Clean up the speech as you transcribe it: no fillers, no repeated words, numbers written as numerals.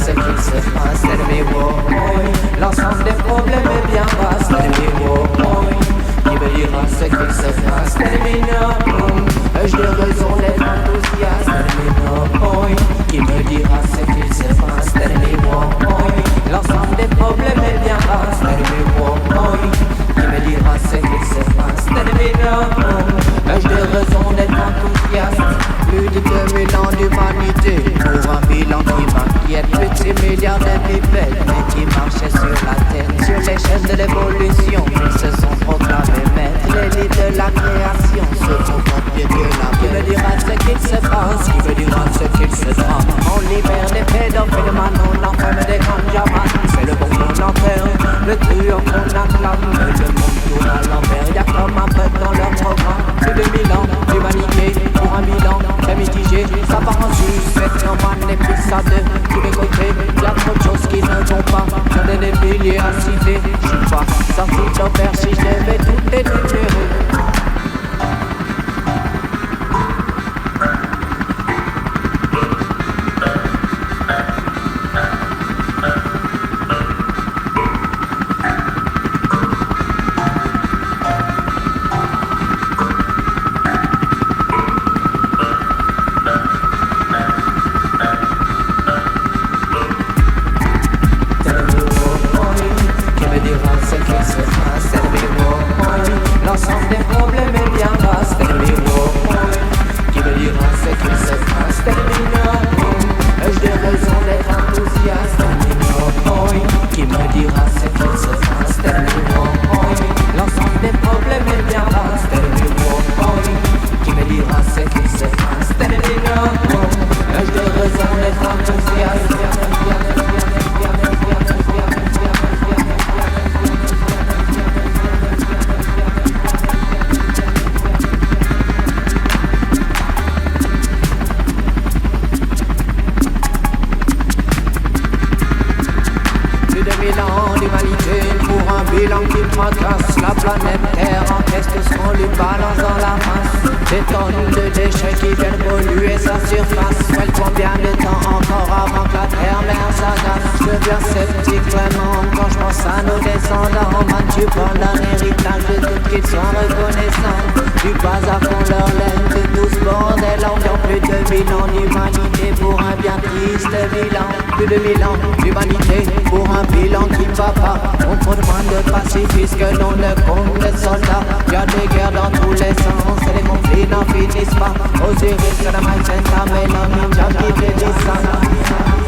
ce qu'il se passe. L'ennemi, oh, l'ensemble des problèmes est bien vaste. L'ennemi, oh, qui me dira ce qu'il se passe. L'ennemi, non, ai-je des raisons d'être enthousiaste? L'ennemi, non, qui me dira ce qu'il se passe. L'ennemi, oh, l'ensemble des problèmes est bien vaste. L'ennemi, oh, qui me dira ce qu'il se passe. L'ennemi, non, ai-je des raisons d'être enthousiaste? Plus de 2000 ans d'humanité pour un bilan qui m'inquiète. Plus de 6 milliards d'individus mais qui marchaient sur la tête. Sur les chaînes de l'évolution, ils se sont proclamés maîtres. L'élite de la création se font copier que la Qui me dira ce qu'il se passe? Qui me dira ce qu'il se trame? On libère des pédophiles, on enferme des ganjamans. C'est le bon qu'on enterre, le truand qu'on acclame. Mais le monde tourne à l'envers, y'a comme un bug dans leur programme. Plus de 1000 ans d'humanité pour un bilan très mitigé. Ça part en sucette, on manipule ça de tous les côtés. Y'a trop de choses qui ne vont pas, j'en ai des milliers à citer. J'suis pas sorti d'auberge si je devais tout énumérer. L'ensemble des problèmes est bien vaste. L'ennemi, qui me dira ce qu'il se passe. L'ennemi, ai-je des raisons d'être enthousiaste? L'ennemi, qui me dira ce qu'il se passe. L'ennemi, l'ensemble des problèmes est bien vaste. L'ennemi, qui me dira ce qu'il se passe. L'ennemi, ai-je des raisons d'être enthousiaste? L'humanité pour un bilan qui fracasse la planète Terre. En qu'est-ce que qu'on lui balance dans la face? Des tonnes de déchets qui viennent polluer sa surface. Ouais, combien de temps encore avant que la Terre-mère s'agace? Je deviens sceptique vraiment quand je pense à nos descendants. Man, tu parles d'un héritage de doute qu'ils soient reconnaissants. Du bas à fond leur laine de tout ce bordel ambiant. Plus de 1000 ans d'humanité pour un bien triste bilan. Plus de 1000 ans d'humanité pour un bilan qui ne va pas. On compte moins de pacifistes que l'on ne compte de soldats. Y'a des guerres dans tous les sens et les conflits n'en finissent pas. Osiris, Saddam, Hussein, Mélanie, Jacques, Iblis, Sana.